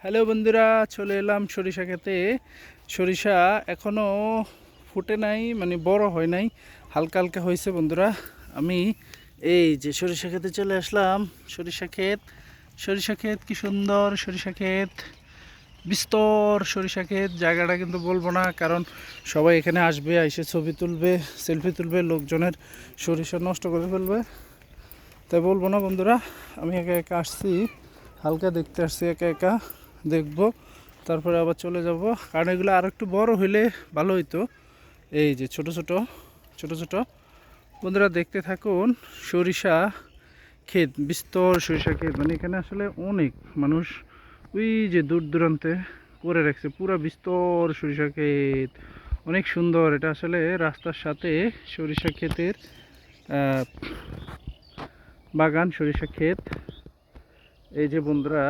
Hello বন্ধুরা, চলে এলাম সরিষা খেতে। সরিষা এখনও ফুটে নাই, মানে বড় হয় নাই, হালকা হালকা হয়েছে বন্ধুরা। আমি এই যে সরিষা খেতে চলে আসলাম। সরিষা ক্ষেত কি সুন্দর সরিষা ক্ষেত, বিস্তর সরিষা ক্ষেত। জায়গাটা কিন্তু বলবো না, কারণ সবাই এখানে আসবে, এসে ছবি তুলবে, সেলফি তুলবে, লোকজনের সরিষা নষ্ট করে ফেলবে, তাই বলবো না বন্ধুরা। আমি একা একা আসছি, হালকা দেখতে আসছি, একা একা দেখবো, তারপরে আবার চলে যাব। কারণ এগুলো আর একটু বড় হইলে ভালো হইতো। এই যে ছোট ছোট ছোট ছোট বন্ধুরা, দেখতে থাকুন। সরিষা ক্ষেত, বিস্তর সরিষা ক্ষেত, মানে এখানে আসলে অনেক মানুষ ওই যে দূর দূরান্তে করে রাখছে পুরা বিস্তর সরিষা ক্ষেত। অনেক সুন্দর, এটা আসলে রাস্তার সাথে সরিষা ক্ষেতের বাগান, সরিষা ক্ষেত। এই যে বন্ধুরা,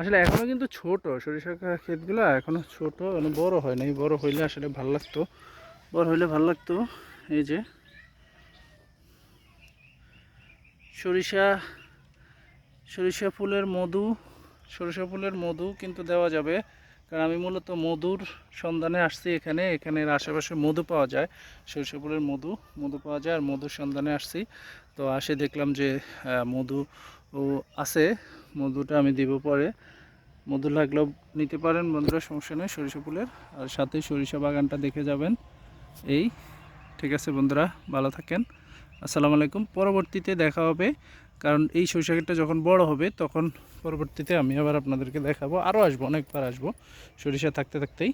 আসলে এখনো কিন্তু ছোট সরিষা ক্ষেতগুলো, এখনো ছোট, মানে বড় হয় নাই। বড় হইলে আসলে ভালো লাগতো, বড় হইলে ভালো লাগতো। এই যে সরিষা, সরিষা ফুলের মধু, সরিষা ফুলের মধু কিন্তু দেওয়া যাবে। কারণ আমি মূলত মধুর সন্ধানে আসছি এখানে। এখানের আশেপাশে মধু পাওয়া যায়, সরিষা ফুলের মধু মধু পাওয়া যায়, আর মধুর সন্ধানে আসছি। তো আসে দেখলাম যে মধু ও আছে, মধুটা আমি দিব পরে। মধু লাগলেও নিতে পারেন বন্ধুরা, সমস্যা নেই সরিষা ফুলের। আর সাথে সরিষা বাগানটা দেখে যাবেন। এই ঠিক আছে বন্ধুরা, ভালো থাকেন। আসসালামু আলাইকুম। পরবর্তীতে দেখা হবে, কারণ এই সরিষা ক্ষেতটা যখন বড় হবে তখন পরবর্তীতে আমি আবার আপনাদেরকে দেখাবো। আরও আসবো, অনেকবার আসবো সরিষা থাকতে থাকতেই।